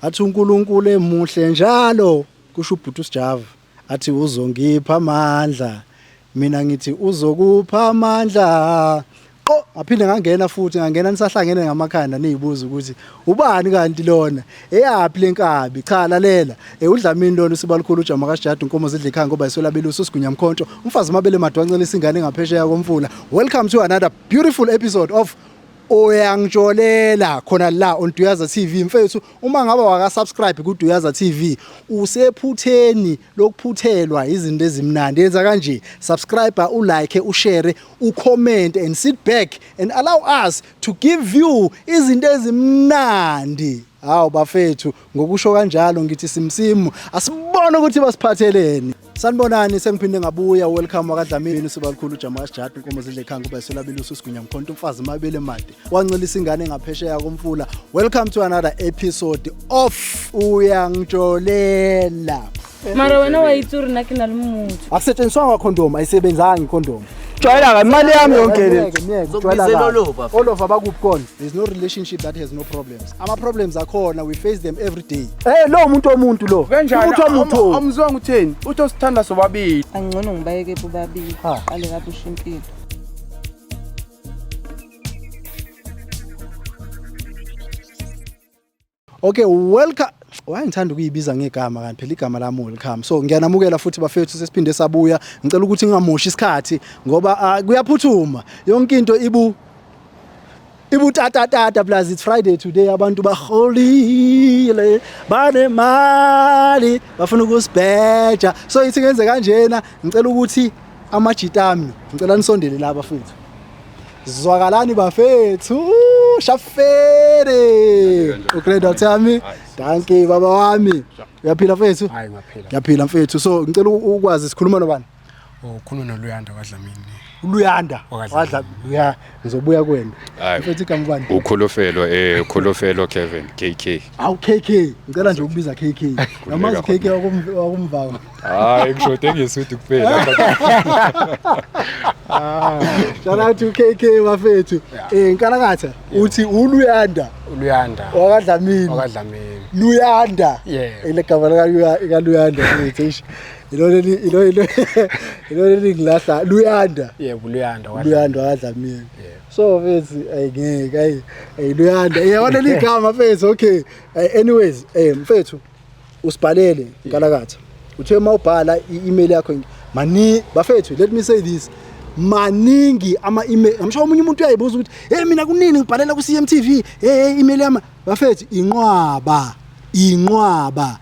athi uNkulunkulu emuhle njalo kusho ubhuti uSjava athi uzongipha amandla mina ngithi uzokupha amandla qo aphinde ngangena futhi ngangena nisahlangene ngamakhanda nizibuza ukuthi ubani kanti lona eyapi lenkabi cha lalela uDlamini lona usibalukhulu uJama kaSjada inkomo zidla ikhaya ngoba isolabelusi usigunya mkhonto umfazi mabele madwancela isingane ngaphesheya komfula. Welcome to another beautiful episode of Uyangitsholela khona la on Duyaza TV mfethu. Uma ngaba waka subscribe ku Duyaza TV usephutheni lokuphuthelwa izinto ezimnandi. Yenza kanje, subscribe, ulike, ushare, ucomment and sit back and allow us to give you izinto ezimnandi. Hawu bafethu ngokusho kanjalo ngithi simsimu asibone ukuthi basiphatheleni. Sanibonani sengiphinde ngabuya. Welcome wakadlamini usibalukhulu uJama kaSjada inkomo zidla ikhaya ngoba isolabelusi usigunya mkhonto umfazi mabele made wancela isingane ngaphesheya komfula. Welcome to another episode of Uyangitsholela. Mara wena wayitsuri nakina lumuntu. Akusetshenziswa condom ayisebenzanga icondom. Jwayela imali yami yonke le. All of abakuphi khona. There's no relationship that has no problems. Ama problems akhona, we face them every day. Lo umuntu lo. Umuntu amzonga utheni? Uthi usithanda sobabili. Angcono ngibayeke bobabili. Qale kabe ushimpilo. Okay, welcome. Wayengithanda ukuyibiza ngegama kanti phela igama lami welcome. So ngiyanamukela futhi bafethu sesiphinde sabuya. Ngicela ukuthi ngingamoshi isikhathi ngoba kuyaphuthuma. Yonke into ibu tata plus it's Friday today abantu baholile banemali bafuna ukusibheja. So ithi ngenze kanjena ngicela ukuthi amajitami ngicela nisondele la bafethu. Zwakalani bafethu shafere ugrade thami. Thank you baba wami. Uyaphila mfethu? Hayi ngaphila. Ngiyaphila mfethu. So ngicela ukwazi sikhuluma nobani? Ukhuluma noLuyanda kaDlamini. uLuyanda wadla ngizobuya kwena mfethu igama bani? Ukhulofelo Kevin KK. Awu KK ngicela nje ukubiza KK. Namazi KK wakumvanga. Hayi ngisho ngesuthi kuphela. Shout out to KK bafethu. Nkalakatha uthi uLuyanda wakadlamini. Luyanda. Ile gama lika Luyanda mfethu. Iloleli ngilahla Luyanda. Yebo Luyanda wakadlamini. So mfethu ayingeke Luyanda. Yabona ligama mfethu. Okay. Anyways mfethu usibhalele nkalakatha. Uthe mawubhala i-email yakho mani bafethu, let me say this. Maningi ama email ngisho umunye umuntu uyayibuza ukuthi mina kunini ngibhalela ku CMTV email yami bafethu inqwaba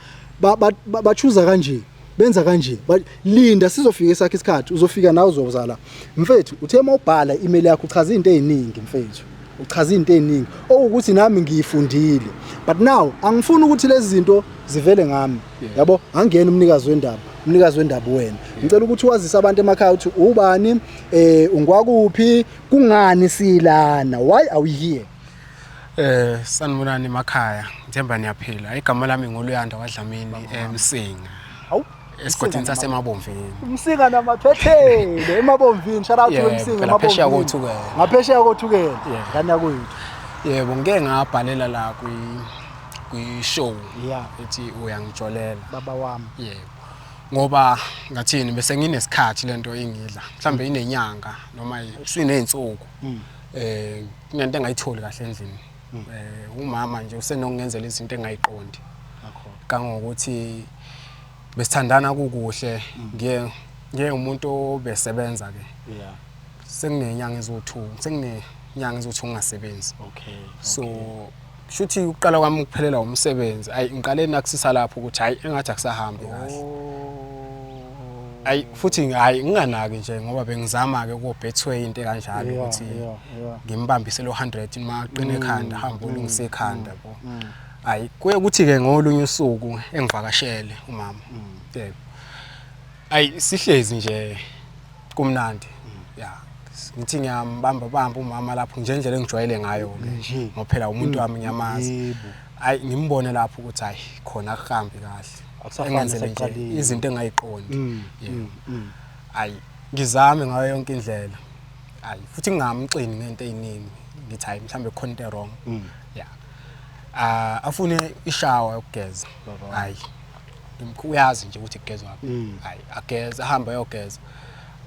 bachuza kanje benza kanje linda sizofika esakhe isikhathi uzofika nawe uzozala mfethu. Uthe mawubhala email yakho uchaza izinto eziningi mfethu, uchaza izinto eziningi ukuthi nami ngiyifundile, but now angifuni ukuthi lezi zinto zivele ngami yabo. Angena umnikazi wendaba wena. Ngicela ukuthi wazise abantu emakhaya ukuthi ubani ungwakuphi kungani silana, why are we here? Sanibonani emakhaya, ngithemba niyaphila. Igama lami ngoluyanda kaDlamini eMsinga. Hawu esigodini saseMabomvini. Umsinga namaphethele eMabomvini. Shout out to Umsinga eMabomvini. Ngaphesheya kothukela ngani yakwethu. Yebo ngeke ngabhalela la kwi-show ethi Uyangitsholela baba wami. Yebo ngoba ngathini bese nginesikhathi lento ingidla mhlambe inenyanga noma sineyinsuku kunento engayitholi kahle endlini. Umama nje usenokungenzela izinto engayiqondi kangokuthi besithandana kukuhle ngiye umuntu obesebenza ke senginenyanga ezo2 ungasebenzi. So shuthi uqala kwami ukuphelela umsebenzi ngiqale nakusisa lapho ukuthi engathi akusahambi kahle. Futhi nginganaki nje ngoba bengizama ke ku Betway into kanjalo ukuthi ngimbambise lo 100 maqine ekhanda hamba ulungise ekhanda bo. Kuye ukuthi ke ngolunye usuku engivakashele umama. Yebo. Sihlezi nje kumnandi. Ngithi ngiyambamba umama lapho njengendlela engijwayele ngayo ke. Ngophela umuntu wami ngiyamazi. Ngimbone lapho ukuthi khona akuhambi kahle. Engenzele nje izinto engayiqondi. Ngizame ngayo yonke indlela. Futhi ngingamxini ngento eziningi. Ngithi mhlambe khona into wrong. afune ishawa yokugeza hayi uyazi nje ukuthi kugezwa hayi ageza ahamba yogeza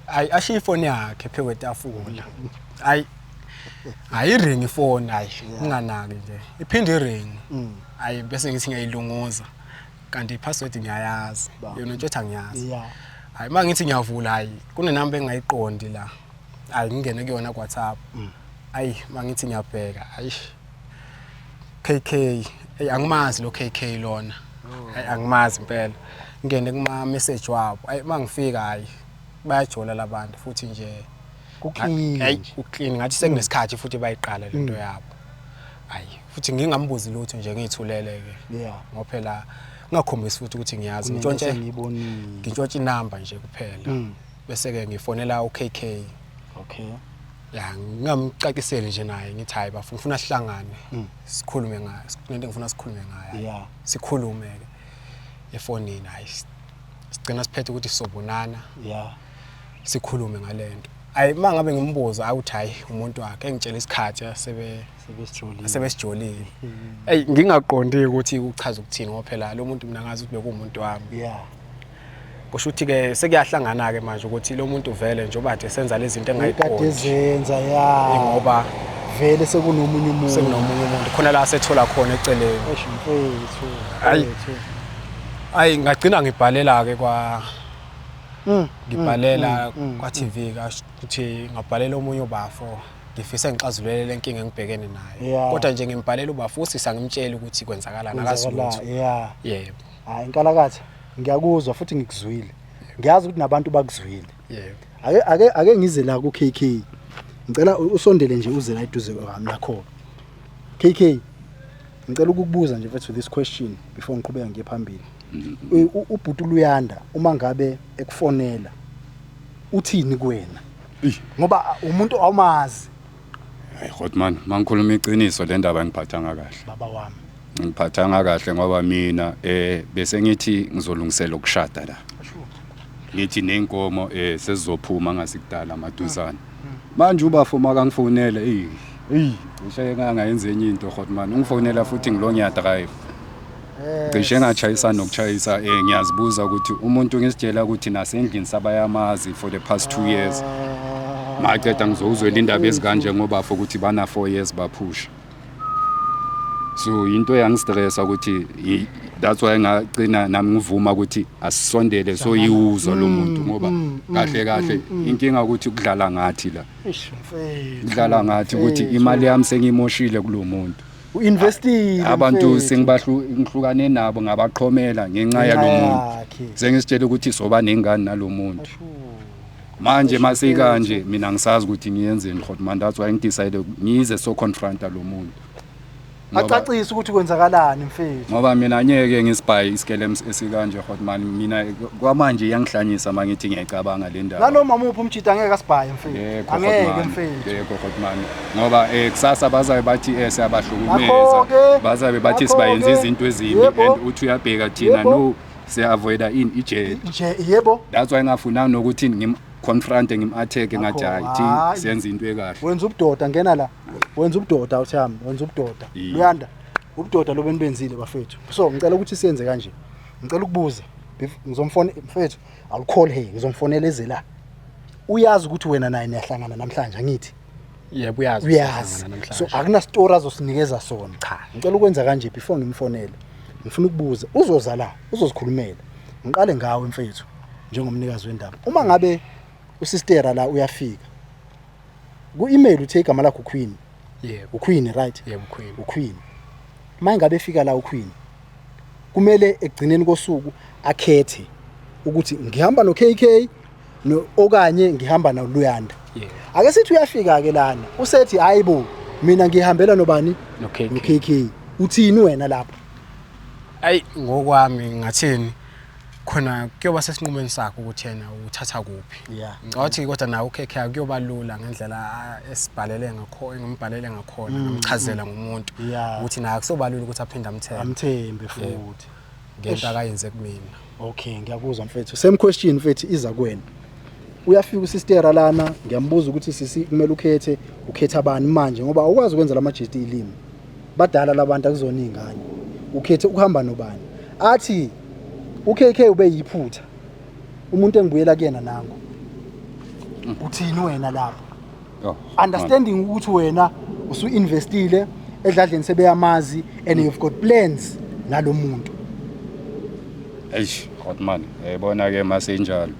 hayi ashiya ifoni yakhe phe kwetafula hayi ring ifoni hayi unganaki nje iphinde iring hayi bese ngithi ngiyayilunguza kanti ipassword ngiyayazi yona nje angiyazi hayi mangithi ngiyavula hayi kunenamba engayiqondi la hayi ngingene kuyona WhatsApp hayi mangithi ngiyabheka hayi KK angimazi lo KK lona angimazi impela ngene kuma message wabo mangifika hayi bayajola labantu futhi nje uclean ngathi sekunesikhathi futhi bayiqala lento yabo hayi futhi ngingambuzi lutho nje ngithulele ke ngophela ngakhombisa futhi ukuthi ngiyazi ngitshontshe inamba nje kuphela bese ke ngifonela uKK ya ngingamcaciseli nje naye ngithi hayi bafuna sihlangane sikhulume ngayo lento ngifuna sikhulume ngayo sikhulume ke efonini hayi sigcina siphethe ukuthi sobonana sikhulume ngalento hayi mangabe ngimbuza awuthi hayi umuntu wakhe engitshela isikhathi sebesijolile ngingaqondi ukuthi uchaza ukuthini ngophela lo muntu mina ngazi ukuthi bekumuntu wami kusho ukuthi ke sekuyahlangana ke manje ukuthi lo muntu vele nje obade senza lezi zinto engayiqondi ezenza ngoba vele sekunomunye umuntu khona la sethola khona eceleni hayi ngagcina ngibhalela ke ngibhalela kwa TV ukuthi ngabhalela omunye ubafo ngifisa ngixazulele lenkinga engibhekene nayo kodwa nje ngimbhalela ubafo usisa ngimtshela ukuthi kwenzakalana akazulutho yebo hayi inkalakatha ngiyakuzwa futhi ngikuzwile ngiyazi ukuthi nabantu bakuzwile ake ngize la ku KK ngicela usondele nje uze la eduze kwami nakho KK ngicela ukukubuza nje mfethu this question before ngiqhubeka ngiye phambili ubhuti Luyanda uma ngabe ekufonela uthini kuwena ngoba umuntu awumazi hayi Godman mangikhuluma iqiniso le ndaba ngiphathanga kahle baba wami ngiphathanga kahle ngoba mina bese ngithi ngizolungisela ukushada la ngithi nenkomo sesizophuma ngasikudala amaduzana manje ubafo makangifonele ushaye ngangayenza enye into Godman ungifonela futhi ngilonye drive cishe ngachayisa nokuchayisa ngiyazibuza ukuthi umuntu ngisitshela ukuthi nasendlini sabayamazi for the past 2 years maqeda ngizozwela indaba ezikanje ngoba fo ukuthi bana 4 years baphusha so into yangistressa ukuthi that's why ngagcina nami ngivuma ukuthi asisondele so yiwuzo lo muntu ngoba kahle inkinga ukuthi ukudlala ngathi la ukudlala ngathi ukuthi imali yami sengimoshile kulo muntu uinvestile abantu sengihlukane nabo ngabaqhomela ngenxa yalomuntu sengisitshela ukuthi soba nengane nalomuntu manje masikanje mina ngisazi ukuthi ngiyenzeni Godman that's why ngidecide ngize so confronta lo muntu acacisa ukuthi kwenzakalani mfethu ngoba mina nyeke ngisibhayi isikele esikanje Godman mina kwamanje iyangihlanyisa mangithi ngiyacabanga le ndaba nanoma umuphi umjida angeke asibhaye mfethu angeke mfethu yebo Godman ngoba kusasa bazabe bathi siyabahlukumeza bazabe bathi sibayenza izinto ezimbi and uthi uyabheka thina no siya-avoida ijele yebo that's why ngafuna nokuthi ngimconfronte ngim-attack ngathi hayi siyenza into ekahle wenza ubudoda ngena la wenza ubudoda uthami wenza ubudoda Luyanda ubudoda lobo enibenzile bafethu so ngicela ukuthi siyenze kanje ngicela ukubuza ngizomfona mfethu I'll call her ngizomfonela ezela uyazi ukuthi wena naye niyahlangana namhlanje ngithi yebo uyazi namhlanje so akuna story azosinikeza sona cha ngicela ukwenza kanje before ngimfonele ngifuna ukubuza uzoza la uzosikhulumela ngiqale ngawe mfethu njengomnikazi wendaba uma ngabe usistera la uyafika ku-email uthe igama lakho Queen yebo uQueen right yebo uQueen manje ngabe efika la uQueen kumele egcineni kosuku akhethe ukuthi ngihamba no KK no okanye ngihamba na Luyanda ake sithi uyafika ke lana usethi hayibo mina ngihambela nobani no KK uthini wena lapho ayi ngokwami ngathini khona kuyoba sesinqumeni sakho ukuthi yena uthatha kuphi ngathi kodwa nawe uKK akuyoba lula ngendlela esibhalele ngakho engimbhalele ngakhona ngimchazela ngomuntu ukuthi naye akusoba lula ukuthi aphinde amthembe futhi ngento akayenze kumina okay ngiyakuzwa mfethu same question mfethu iza kuwena uyafika usistera lana ngiyambuza ukuthi sisi kumele ukhethe abani manje ngoba awukwazi ukwenza lamajeti ilimi badala labantu akuzona izingane ukhethe ukuhamba nobani athi uKK ube yiphutha umuntu engibuyela kuyena nango uthini wena lapho understanding ukuthi wena usu investile edladleni sebeyamazi and you've got plans nalomuntu eish Hotman yabona ke mase njalo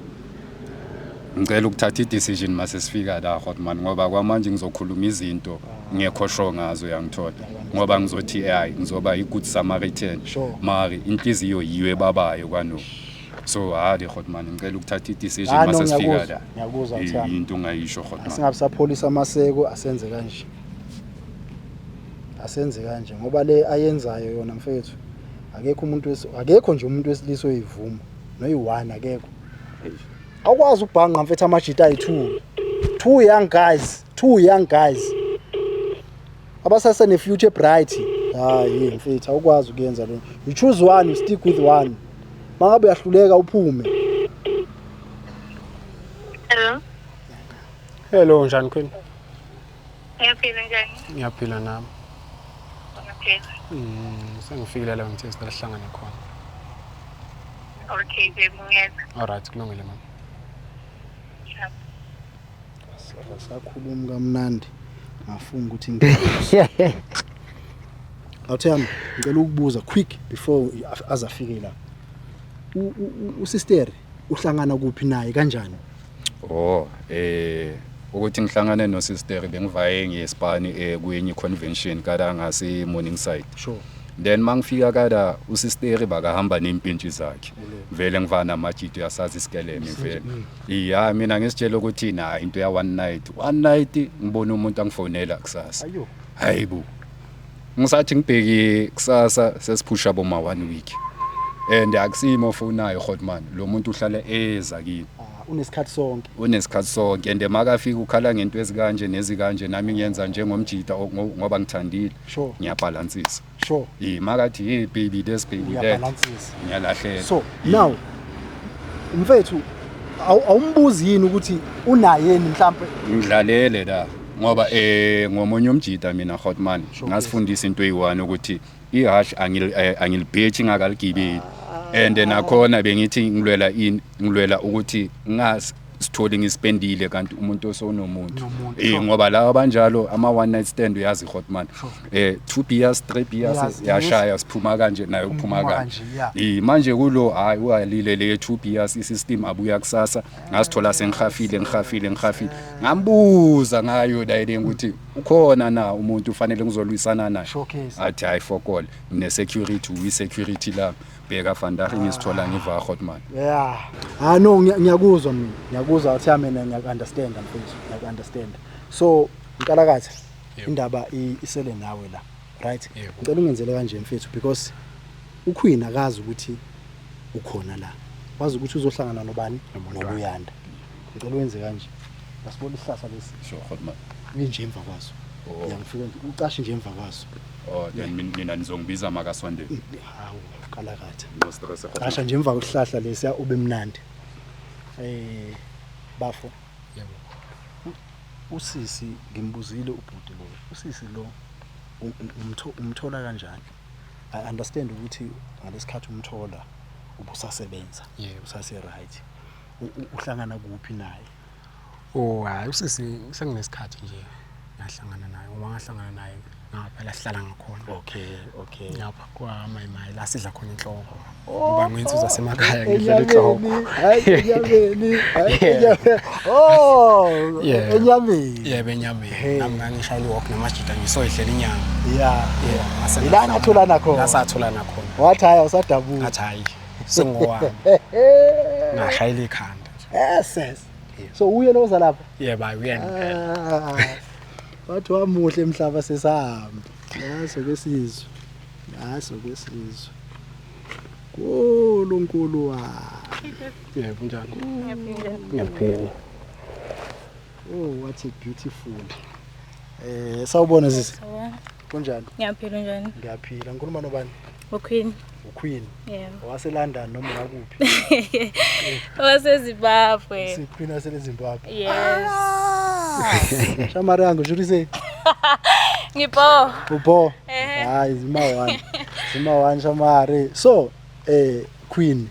ngicela ukuthatha i-decision mase sifika la Hotman ngoba kwamanje ngizokhuluma izinto ngekho sho ngazo uyangithola ngoba ngizothi ngizoba i-good Samaritan mari inhliziyo yiwe ebabayo kwano so hadi Hotman ngicela ukuthatha i-decision mase sifika la ngiyakuzwa uthanda into ungayisho Hotman singabusapholisa amaseko asenze kanje asenze kanje ngoba le ayenzayo yona mfethu akekho nje umuntu wesilisa oyivuma noyi1 akekho awukwazi ukubhanga mfethu amajita ayi2 two young guys abasase ne future bright hayi mfethu awukwazi ukuyenza lo you choose one you stick with one mangabe uyahluleka uphume Hello njani Queen Ngiyaphila njani? Ngiyaphila nami Okay. Sengifikile la ngithe sihlangane khona Okay, ngiyeza. Alright kulungile mama sakhuluma kamnandi ngafuna ukuthi ngizwe awuthanda ngicela ukubuza quick before azafike la usister uhlangana kuphi naye kanjani ukuthi ngihlangane no sister bengivaye ngeSpani kuyenye convention kada ngase Morningside sure then mangifika kada usister bakahamba nempintshi zakhe vele ngivana amajito yasazi isikeleme vele iya mina ngisitshela ukuthi na into ya one night ngibona umuntu angifonela kusasa ayo hayibo ngisathi ngibheki kusasa sesiphusha boma 1 week and akusimo fonayo Hotman lo muntu uhlala eza kimi unesikhathi sonke and makafika ukhala ngento ezikanje nezikanje nami ngiyenza njengomjita ngoba ngithandile ngiyabalansisa sure makathi hey baby this baby that ngiyalahlela so now mfethu awumbuzi yini ukuthi unayeni mhlambe ngidlalele la ngoba ngomunye umjita mina Hotman ngasifundisa into eyi1 ukuthi ihash angilibhethi ngakaligibeli and nakhona bengithi ngilwela ukuthi ngasithole ngispendile kanti umuntu osonomuntu ngoba la abanjalo ama one night stand uyazi Hotman 2 beers 3 beers yashaya siphuma kanje nayo kuphuma kanje manje kulo hayi uyalile le 2 beers isystem abuya kusasa ngasithola sengihafile ngambuza ngayo la ukuthi ukhona na umuntu ufanele ngizolwisana naye athi hayi fokol ne security we security la bheka vandag ngisithola ngiva Hotman no ngiyakuzwa mina ngiyakuzwa uthi mina ngiyakunderstand mfethu ngiyakunderstand so inkalakatha indaba isele nawe la right ngicela ungenzele kanje mfethu because uQueen akazi ukuthi ukhona la wazi ukuthi uzohlangana nobani noBuyanda ngicela wenze kanje asibona isihlahla lesi sure Hotman nje emva kwaso ngiyangifika uqashe nje emva kwaso then mina nizongibiza makasondele hawu kalakatha no stress qasha nje emva kwesihlahla lesi ube mnandi bafo yebo usisi ngimbuzile ubhuti lo usisi lo umthola kanjani I understand ukuthi ngalesikhathi umthola ubusasebenza usase right uhlangana kuphi naye hayi usisi senginesikhathi nje ngahlangana naye uma ngahlangana naye ngapha la sihlala ngakhona okay ngapha kwa mayimayi la sidla khona inhloko ngoba ngiyinsuza semakhaya ngidlela inhloko enyameni enyameni yebo enyameni nami ngangishayela walk namajita ngisoyihlela inyama ila ngatholana khona ngasatholana khona wathi hayi usadabuka ngathi hayi singowami ngashayela ikhanda yes so uye lo zalapha yebo uyena bathi wamuhle emhlaba sesahamba yaso kwesizwe uNkulunkulu wa yebo njalo ngiyaphila what a beautiful sawubona sisi kunjani Ngiyaphila njani? ngiyaphila ngikhuluma nobani uQueen yebo wase London noma ngakuphi waseZimbabwe siQueen waseZimbabwe yes Shamarango jurise ngibo ubo hayi zima 1 shamari. So Queen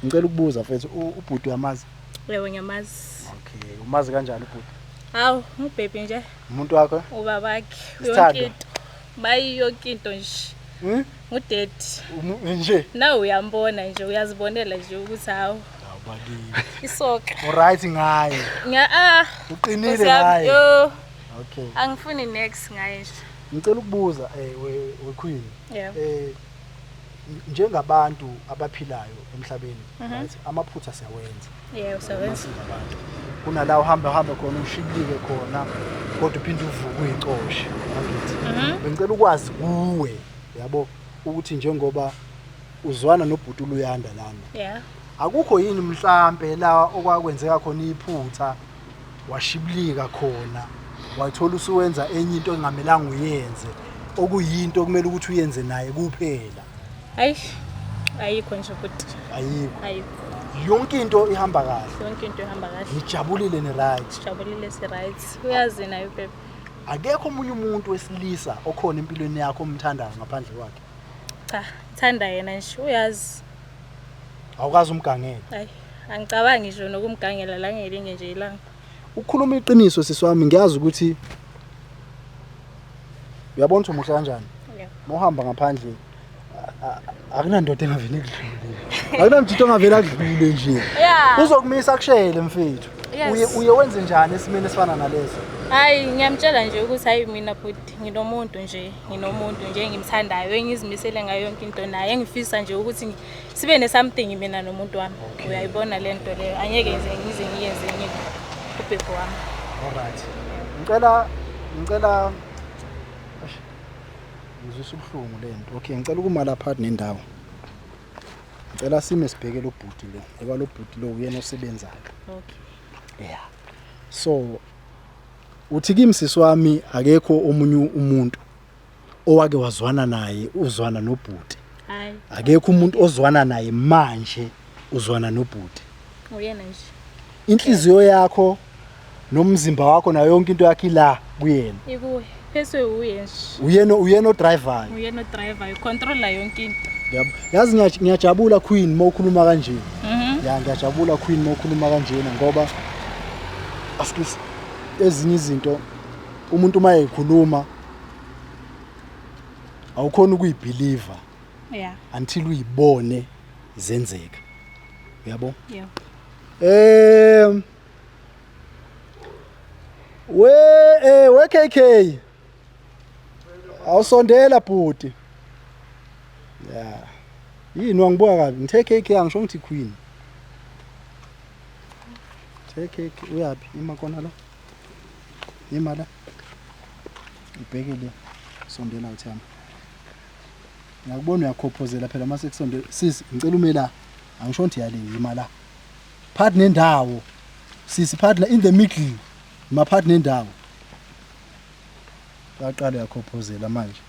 ngicela ukubuza mfethu ubhuti uyamazi? Yebo ngiyamazi. Okay, umazi kanjani ubhuti? Hawu, ngubhebi nje. Umuntu wakho? Ubabakhe. Sithando. Yonke into. Bayi yonke into nje. Ngudedi. Nje. Nawe uyambona nje uyazibonela nje ukuthi hawu. Awubakile. Isoka. Alright ngaye. Uqinile ngaye. Yo. Okay. Angifuni next ngaye nje. Ngicela ukubuza we Queen. Yeah. Njengabantu abaphilayo emhlabeni, right? Amaphutha siyawenza. Yeah, usebenza. Kunala uhamba khona ushibilike khona kodwa uphinde uvuke uyicoshe angithi. Bengicela ukwazi kuwe yabo ukuthi njengoba uzwana nobhuti uLuyanda lana. Yeah. Akukho yini mhlambe la okwakwenzeka khona iphutha washibilika khona wathola usuwenza enye into engamelanga uyenze okuyinto kumele ukuthi uyenze naye kuphela? Ayikho nje futhi. Ayikho. Yonke into ihamba kahle. Yonke into ihamba kahle. Ngijabulile ni right. Jabulile si right. Uyazi nayo baby. Akekho omunye umuntu wesilisa okhona empilweni yakho omthandayo ngaphandle kwakhe? Cha, thanda yena nje uyazi. Awukazi umgangela? Angicabangi nje nokumgangela la ngelinye nje ilanga. Ukukhuluma iqiniso sisiwami ngiyazi ukuthi uyabona ukuthi umuhle kanjani. Mohamba ngaphandle akunandoda engavele kudlule. Akunamjito ongavela kudlule nje. Uzokumisa kushele mfethu. Uye wenze njani esimene esifana nalezo? Ngiyamtshela nje ukuthi hayi mina futhi nginomuntu nje engimthandayo engizimisele ngayo yonke into naye engifisa nje ukuthi sibe ne something mina nomuntu wami. Uyayibona lento leyo angeke ngize ngiyenze enye ubhebho wami. Alright. Ngicela ngizwisa ubuhlungu lento. Okay, ngicela ukuma lapha nendawo. Ngicela sime sibheke lo bhuti lo. Ngoba lo bhuti lo uyena osebenzayo. Okay. Yeah. So uthi kimi sisi wami akekho omunye umuntu owake wazwana naye uzwana nobhuti. Hayi. Akekho umuntu ozwana naye manje uzwana nobhuti. Uyena nje. Inhliziyo yakho nomzimba wakho nayo yonke into yakhe la kuyena. Ikuwe. Phese uye nje. Uyena odriver. Uyena odriver, ucontroller yonke into. Yabo. Yazi ngiyajabula Queen mawukhuluma kanje. Ya ngiyajabula Queen mawukhuluma kanjena ngoba asikisi ezinye izinto umuntu uma ekhuluma awukhona ukuyibeliever until uyibone zenzeka. Uyabo? Yeah. We KK awusondela bhuti. Yeah. Yini wangibuka kabi? Ngithe KK angisho ngithi Queen. KK uyapi imakona la? Imala. Ubhekile sondela uthama. Ngiyakubona uyakhophozela phela mase kusondela. Sisi ngicela ume la. Angisho ngithi yale imala. Part nendawo. Sisi partner in the middle. Ma part nendawo. Yaqala yakhophozela manje.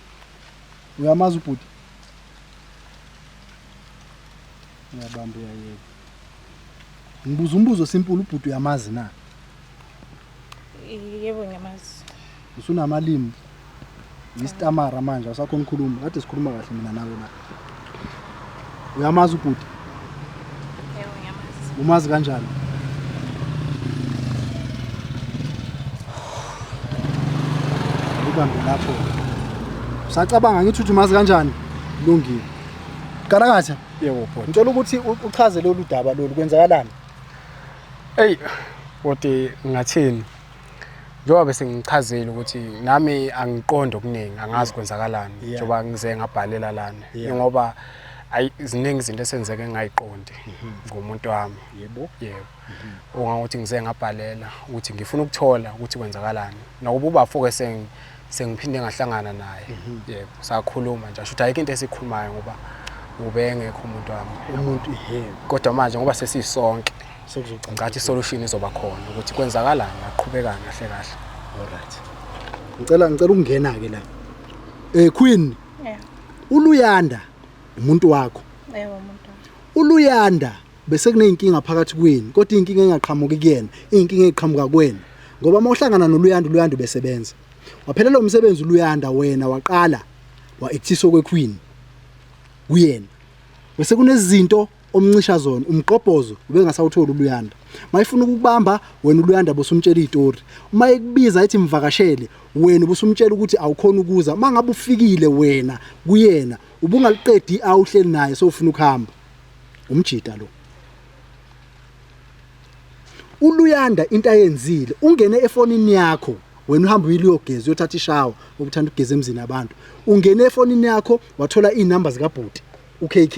Uyamazi ubhuti? Ngiyabamba uyayeka. Ngibuza umbuzo simple ubhuti uyamazi na? Yebo ngiyamazi. Usunamalimi. Istamara manje awusakhona ukukhuluma. Kade sikhuluma kahle mina nawe la. Uyamazi ubhuti? Yebo ngiyamazi. Umazi kanjani? Ubambe lapho. Usacabanga ngithi uthi umazi kanjani? Lungile. Karakatha? Yebo bhuti. Ngicela ukuthi uchaze lolu daba lolu kwenzakalani? Bhuti ngathini? Njengoba bese ngichazile ukuthi nami angiqondo okuningi angazi kwenzakalani njengoba ngize ngabhalela lana. Ngoba iziningi izinto esenzeke engayiqondi ngomuntu wami. Yebo. Ongakuthi ngize ngabhalela ukuthi ngifuna ukuthola ukuthi kwenzakalani. Nokuba ubafoke sengiphinde ngahlangana naye. Yebo, sakhuluma nje. Asho ayike into esikhulumayo ngoba ube engekho umuntu wami. Kodwa manje ngoba sesisonke sekuzocaca ngathi solution izoba khona ukuthi kwenzakalani aqhubekane kahle kahle. Alright. Ngicela ukungena ke la. Queen. uLuyanda umuntu wakho. Yebo umuntu. uLuyanda bese kuneyinkinga phakathi kweni kodwa inkinga engaqhamuki kuyena inkinga eqhamuka kuwena ngoba mawuhlangana noLuyanda uLuyanda besebenza waphelela umsebenzi uLuyanda wena waqala wa-actiswa kweQueen kuyena bese kunezinto omncisha zona umqobhozo ubengasawuthola uLuyanda mayifuna ukubamba wena uLuyanda bosumtshela izitori uma ekubiza ethi mvakashele wena ubusumtshela ukuthi awukhona ukuza mangabe ufikile wena kuyena ubungaliqedi awuhleli naye sofuna ukuhamba umjita lo uLuyanda into ayenzile ungene efonini yakho wena uhamba uyiliyogeza uyothatha ishawa ukuthanda ukugeza emzini abantu ungene efonini yakho wathola inamba zikaBhuti uKK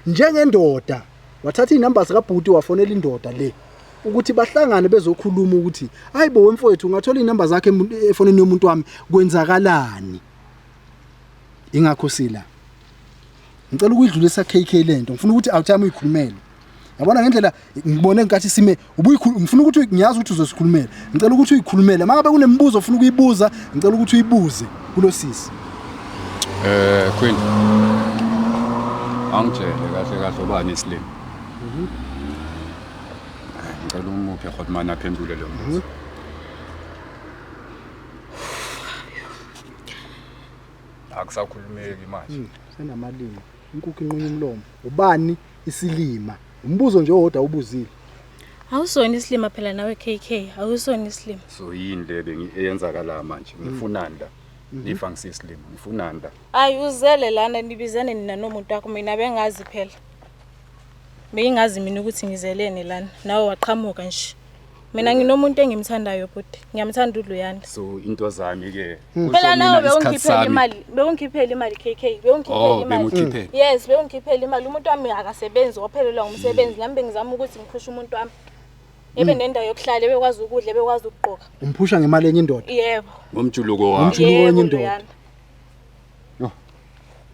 njengendoda wathatha inamba zikaBhuti wafonela indoda le ukuthi bahlangane bezokhuluma ukuthi hayibo wemfowethu ungathola inamba zakhe efonini yomuntu wami kwenzakalani ingakho sila ngicela ukuyidlulisa KK lento ngifuna ukuthi awuthami uyikhulumele yabona ngendlela ngibone ngathi sime ngifuna ukuthi ngiyazi ukuthi uzosikhulumela ngicela ukuthi uyikhulumele mangabe kunembuzo ufuna ukuyibuza ngicela ukuthi uyibuze kulo sisi Queen angitshele kahle ubani iSlim ngicela umuphe Hotman aphendule lo mbuzo akusakhulumeki manje senamalimi inkukhu inqunya umlomo ubani isilima umbuzo nje owodwa ubuzile Awusona isilima phela nawe KK awusona isilima so yini le bengiyenzakala manje ngifunanda lifa ngisiSlim ngifunanda Ayi uzele lana nibizane nina nomuntu wakho mina bengazi phela Beyingazi mina ukuthi ngizelene lana nawe waqhamuka nje Mina nginomuntu engimthandayo bhuti ngiyamthanda uLuyanda so into zami ke Phela nawe bewungikhiphela imali KK bewungikhiphela imali Yes bewungikhiphela imali umuntu wami akasebenzi waphelelwa ngumsebenzi nami bengizama ukuthi ngiphushe umuntu wami ebe nendawo yokuhlala bekwazi ukudla bekwazi ukugqoka umphusha ngemali enye indoda Yebo ngomjuluko wami umjuluko wenye indoda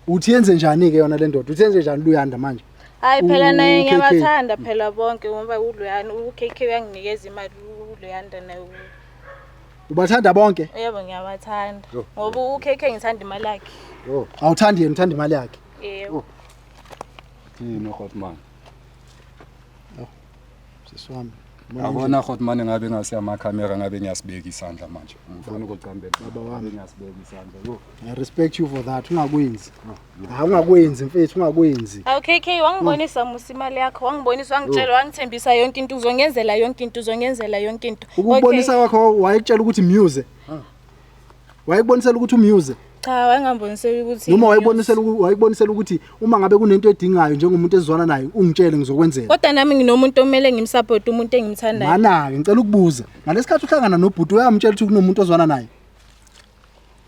uthi yenze njani ke yona le ndoda uthi yenze njani Luyanda manje Hayi phela naye ngiyabathanda phela bonke ngoba uLuyanda uKK uyanginikeza imali uLuyanda naye ubathanda bonke Yebo ngiyabathanda ngoba uKK ngithanda imali yakhe awuthandi yena uthanda imali yakhe Yebo yini Hotman sisiwami Yabona Hotman ngabe ngase amakhamera ngabe ngiyasibeka isandla manje ngifuna ukucambela baba wami ngiyasibeka isandla I respect you for that ungakwenzi ungakwenzi mfethu ungakwenzi KK wangibonisa musa imali yakho wangibonisa wangitshela wangithembisa yonke into uzongenzela yonke into uzongenzela yonke into ukubonisa kwakho wayekutshela ukuthi muse wayekubonisela ukuthi umuse cha wayengambonisa ukuthi noma wayekubonisela ukuthi uma ngabe kunento edingayo njengomuntu ezizwana naye ungitshele ngizokwenzela kodwa nami nginomuntu omele ngimsupport umuntu engimthandayo mana ngicela ukubuza ngalesikhathi uhlangana noBhuti uyamtshela ukuthi kunomuntu ozwana naye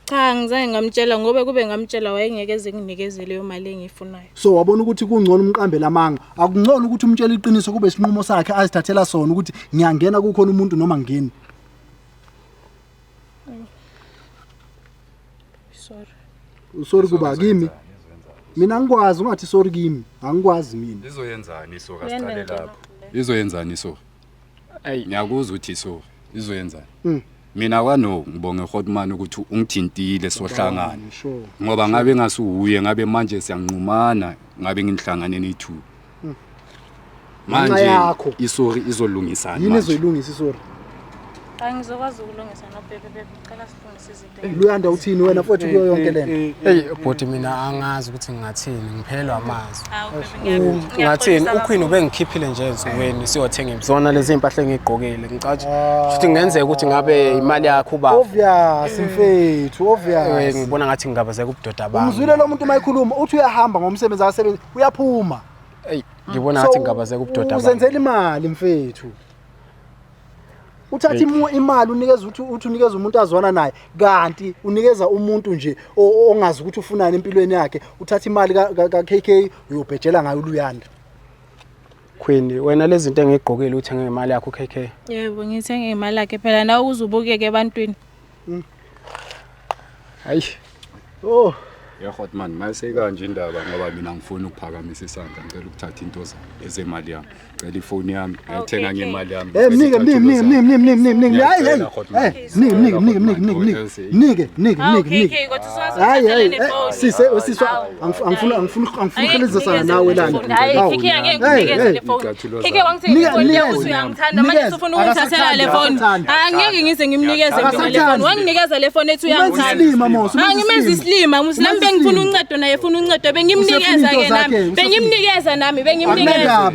cha ngizange ngamtshela ngoba kube ngamtshela wayengekeze nginikeze leyo mali engiyifunayo so wabona ukuthi kungcono umqambela amanga akungcono ukuthi umtshele iqiniso kube isinqumo sakhe azithathela sona ukuthi ngiyangena kukhona umuntu noma ngini sorry kuba kimi mina ngikwazi ungathi sorry kimi angikwazi mina izoyenzani so kasicale lapho izoyenzani so ngiyakuzwa uthi so izoyenzani mina kwano ngibonge Hotman ukuthi ungithintile sohlangana ngoba ngabe ngasuhuye ngabe manje siyanqumana ngabe nginihlangane ne2 manje isori izolungisana yini izoyilungisa isori angizokwazi ukulungisa nobebe cela silungise izinto Luyanda uthini wena futhi kuyo yonke lento hey bhuti mina angazi ukuthi ngingathini ngiphelwa amazwi ngathini uQueen ubengikhiphile nje ezweni siyothenga imzona lezi impahla engigqokile ngicathi futhi kungenzeka ukuthi ngabe imali yakho uba obvious mfethu obvious ngibona ngathi ngingabazeka ubudoda bami umzwile lo muntu mayikhuluma uthi uyahamba ngomsebenzi akasebenzi uyaphuma hey ngibona ngathi ngingabazeka ubudoda bami uzenzela imali mfethu uthatha imali unikeza uthi unikeza umuntu azwana naye kanti unikeza umuntu nje ongazi ukuthi ufunani empilweni yakhe uthatha imali kaKK uyobhejela ngayo uLuyanda Queen wena lezi zinto engigqokile uthenge ngemali yakho KK yebo ngithenge ngemali yakhe phela nawe uzubukeke ebantwini hayi Hotman mase kanje indaba ngoba mina ngifuna ukuphakamisa isandla ngicela ukuthatha into zami ezemali yami ngicela ifoni yami ngithenga ngemali yami mnike siswa angifuna ngelizisana nawe lana hayi kike angeke le phone kike wangithenga ifoni yakho usuyangithanda manje ufuna ukungithathela le phone angeke ngize ngimnikeze mina le phone wanginikeza le phone ethi uyangithanda angimenzi islima muslim bengifuna uncedo naye ufuna uncedo bengimnikeza ke nami bengimnikeza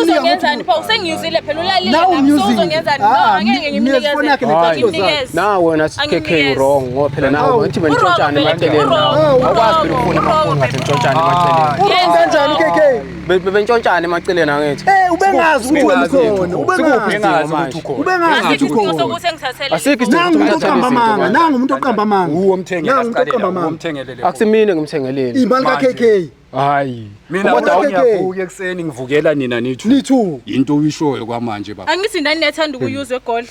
uzongenzani pho usengiyuzile phela ulalile nami uzongenzani angeke ngimnikeze nawe wena sikeke wrong ngoba phela nawe ngathi bentshontshana emaceleni awukwazi ukufuna amafoni ngathi ntshontsana emaceleni kanjani keke bentshontsana emaceleni angithi ubengazi ukuthi wena ukhona ubengazi ukuthi sokuthi ngithathele asikho nangu umuntu oqamba amanga uwo umthengelele akusimini ngimthengeleni imali ka KK hayi mina kodwa ngiyavuka ekseni ngivukela nina nithu into uyishoyo kwamanje baba angithi ndani nethanda ukuyuza eGold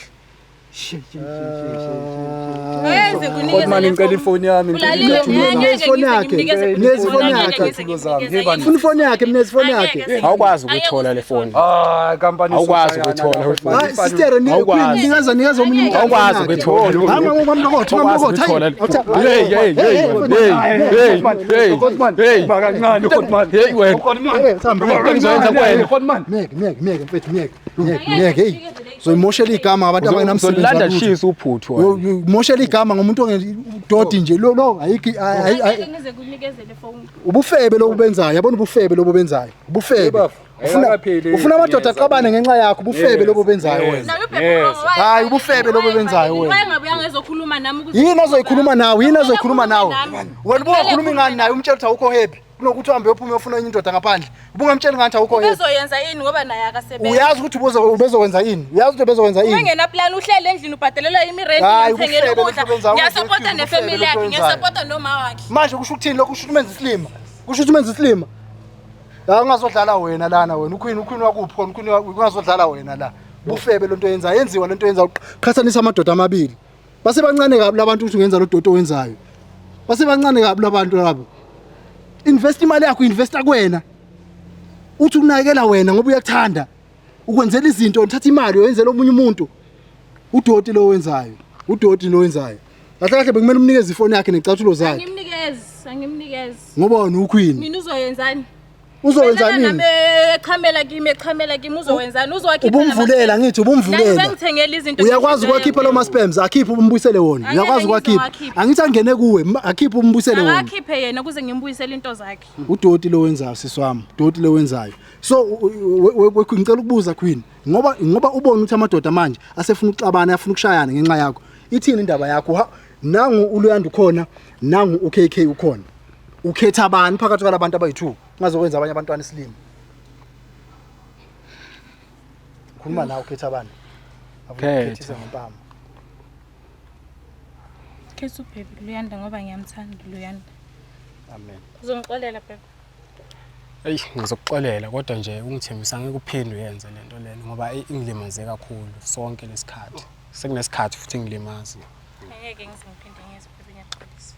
Yenze kunikeza manje ngicela ifoni yami Funa ifoni yakhe mina ifoni yakhe awukwazi ukuthola le phone company awukwazi ukuthola hayi sister nikaza omunye umuntu awukwazi ukuthola hamba ngokwamlokothi hey bakancane Hotman hey wena ngizoyenza kwena meke mfethu hey zoyimoshela igama abantu abangenamsebenzi landa shisa uphuthu moshela igama ngomuntu ongedodi nje lo ayikho ngize kunikeze le phone ubufebe lobubenzayo yabona ubufebe lobubenzayo ubufebe ufuna amadoda aqabane ngenxa yakho ubufebe lobubenzayo wena hayi ubufebe lobubenzayo wena ngabuya ngezokhuluma nami ukuthi yini ozoyikhuluma nawe wena ubukhuluma ingani naye umtshela ukuthi awukho happy kunokuthi uhambe uyophuma uyofuna enye indoda ngaphandle ubungamtshela ngathi awukho happy uzoyenza yini ngoba naye akasebenza uyazi ukuthi ubezokwenza yini ungena plan uhlele endlini ubhadelela imirent ngithengele ukudla ngiyasupporta nefamily yakhe ngiyasupporta noma wakhe manje kusho ukuthini lokho kusho ukuthi umenza islima la ungazodlala wena lana wena uqueen wakuphi khona uqueen ungazodlala wena la bufebe lonto yenziwa lento yenza uqhathanisa amadoda amabili base bancane kabi labantu ukuthi ungenza lo dodo owenzayo base bancane kabi labantu labo invest imali yakho investa kuwena uthi unakekela wena ngoba uyakuthanda ukwenzela izinto uthatha imali uyenzela omunye umuntu udoti lo wenzayo kahle kahle bekumele umnikeze ifoni yakhe necathulo zakhe angimnikeze ngoba wena uqueen mina uzoyenzani uzowenza nini echamela kimi uzowenzani uzowakhipha ubumvulela ngithi ubumvulela ngithengela izinto uyakwazi ukwakhipha lo ma spams akhiphe umbuyisele wona uyakwazi ukwakhipha angithi angene kuwe akhiphe umbuyisele wona akhiphe yena kuze ngimbuyisele into zakhe udoti lo wenzayo siswami udoti lo wenzayo so ngicela ukubuza queen ngoba ubona ukuthi amadoda manje asefuna uxabana afuna ukushayana ngenxa yakho ithini indaba yakho nangu uLuyanda ukhona nangu uKK ukhona ukhetha abantu phakathi kwalabantu abayi2 ungazokwenza abanye abantwana isilimo khuluma nawe ukhetha abantu akukhethisa ngempama khetha uBaby Luyanda ngoba ngiyamthanda Luyanda amen uzongixolela baby hey ngizokuxolela kodwa nje ungithembisa ngeke uphinde uyenze lento lena ngoba ingilimaze kakhulu sonke lesikhathi sekunesikhathi futhi ngilimazi ngeke ngiziphinde ngeze baby ngiyaxolisa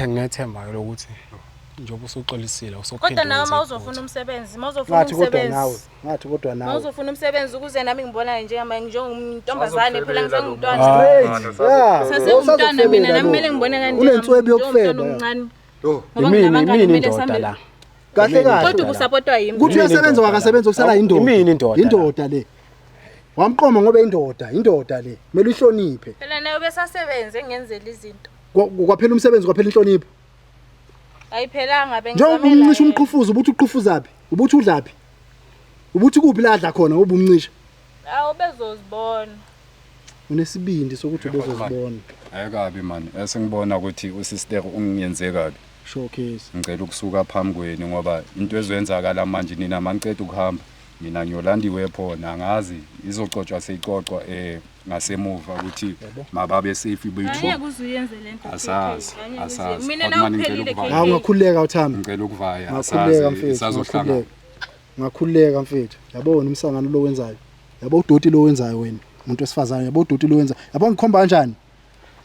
ngithemba lokuthi njengoba usuxolisile usophinde kodwa nawe mawuzofuna umsebenzi ngathi kodwa nawe mawuzofuna umsebenzi ukuze nami ngibona njengomuntombazane phela ngisengumntwana sasewumntwana mina nami kumele ngibone kanjani unenswebi yokufeba omncane imini indoda la kahle kodwa ukusupportwa yimi kuthi uyasebenza wakasebenza ukusala indoda le wamqoma ngoba indoda le kumele uhloniphe phela naye besasebenza engenzela izinto kwaphela umsebenzi kwaphela inhlonipho ayiphelanga njengoba umncisha umqhufuza ubuthi uqhufuzaphi ubuthi udlaphi ubuthi kuphi la adla khona ngoba umncisha awu bezozibona unesibindi sokuthi ubezozibona ayikabi man esengibona ukuthi usister ungiyenze kabi showcase ngicela ukusuka phambi kwenu ngoba into ezwenzakala manje nina maniceda ukuhamba mina ngiyolandiwe phona angazi izocotshwa seyicocwa ngasemuva ukuthi mababe safe bethu angeke uzuyenze lento asazi mina nawuphelile hawu ngakhuleka uThami ngicela ukuvaya asazi isazohlanga ngakhuleka mfethu yabona umsangano lo wenzayo yabo udoti lo wenzayo wena umuntu wesifazane yabo udoti lo wenza yabo ngikhomba kanjani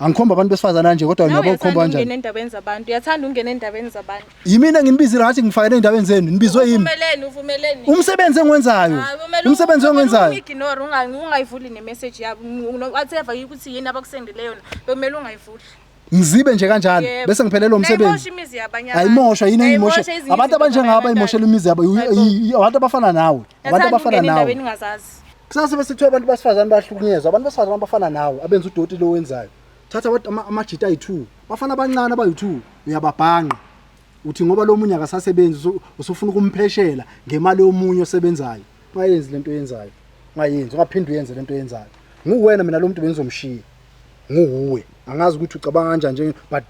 Angikhomba abantu besifazana nje kodwa Nawe ngiyabo khomba uyathanda kanjani? ungena endabeni zabantu. Uyathanda ungena endabeni zabantu. Yimina nginibizile ngathi ngifakele endabeni zenu, nibizwe yimi. Uvumeleni. Umsebenzi engiwenzayo. Umsebenzi engiwenzayo. Ignore ungayivuli nemessage yabo. Whatever ukuthi yini abakusendele yona. Bekumele ungayivuli. Ngizibe nje kanjalo bese ngiphelele umsebenzi. Ayimosha imizi yabanye abantu. Ayimosha yini ayimosha. Abantu abanjengaba ayimoshela imizi yabo. Abantu abafana nawe. Abantu abafana nawe. Endabeni ungazazi. Kusasa bese kuthiwa abantu basifazana bahlukunyezwa. Abantu besifazana abafana nawe abenza udoti lo wenzayo. Thatha amajita ayi2 bafana abancane abayi2 uyababhanqa uthi ngoba lo munye akasasebenzi usufuna ukumpheshela ngemali yomunye osebenzayo ungayenzi lento oyenzayo ungayenzi ungaphinde uyenze lento oyenzayo nguwena mina lo muntu bengizomshiya nguwe angazi ukuthi ucabanga kanjani nje but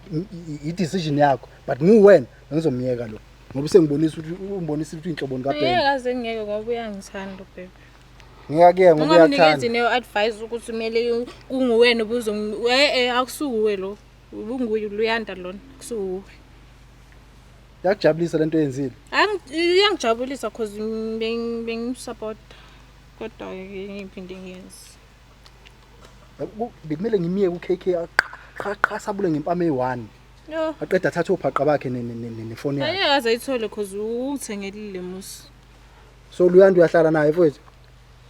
i decision yakho but nguwena ngizomyeka lo ngoba sengibonisa ukuthi inhloboni kaBheka Ngeke ngeke ngoba uyangithanda uBheka ngiyake ngoba uyathanda Ngomnikezi ne advice ukuthi kumele kunguwena akusuwe lo ubunguye luyanda lona kusuwe yakujabulisa lento oyenzile Iyangijabulisa cause bengisupport kodwa ngiphinde ngiyenze bekumele ngimiye ku KK qhaqasabule ngempama e1 Yo aqeda thatha ubhaqa bakhe nefoni yakhe Ayikaze ayithole cause ungithengelile musi so luyanda uyahlala naye mfowethu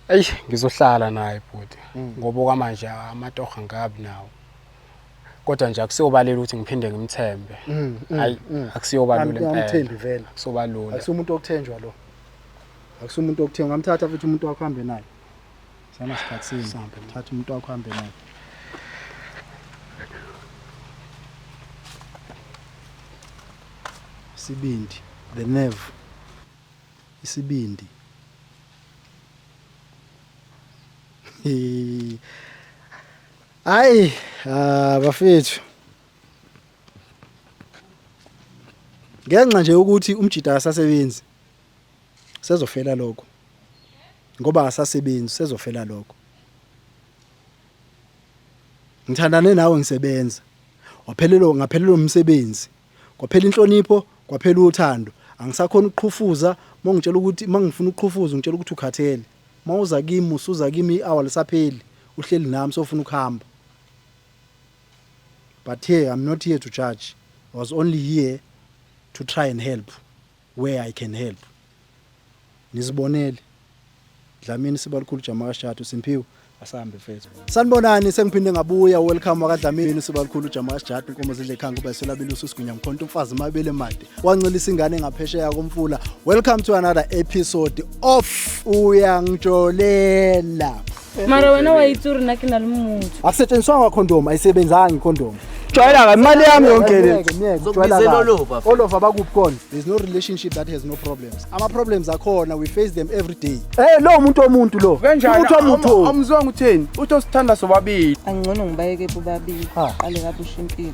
Eyi ngizohlala naye bhuti ngoba kwamanje amatoha ngabi nawo. Kodwa nje akusiyobalela ukuthi ngiphinde ngimthembe. Hayi akusiyobalula impela. Ngimthembi vela. Akusiyobalula. Akusumuntu okuthenjwa lo. Akusumuntu okuthenjwa ngamthatha futhi umuntu wakho hambe naye. Sana sikhathi sihambe thatha umuntu wakho hambe naye. Sibindi the nerve. Isibindi. Hayi bafethu ngenxa nje ukuthi umjida akasasebenzi sezofela lokho ngoba akasasebenzi sezofela lokho ngithandane nawe ngisebenza ngaphelelo umsebenzi kwaphela inhlonipho kwaphela uthando angisakhona ukuqhufuza mangitshela ukuthi mangifuna ukuqhufuza ngitshela ukuthi ukhathele mawuza kimi usuza kimi i-hour lisapheli uhleli nami sofuna ukuhamba but here I'm not here to judge I was only here to try and help where I can help nizibonele Dlamini Sibalukhulu Jamakashatu Simphiwe asahambe mfethu sanibonani sengiphinde ngabuya welcome wakadlamini Sibalukhulu Jamakashatu inkomo zidle ekhanga kuba selabela uSigunya mkhonto umfazi mabele made wancelisa ingane ngaphesheya komfula welcome to another episode of Uyangjolela Mara wena wayitsuri naki nalimuntu akusetshenziswa condom ayisebenzanga condom Jwayela ngemali yami yonke le. All of abakuphi khona there's no relationship that has no problems ama problems akhona we face them every day lo umuntu lo Amzonga utheni uthi usithanda sobabili angcono ngibayeke bobabili qale kabe ushimpilo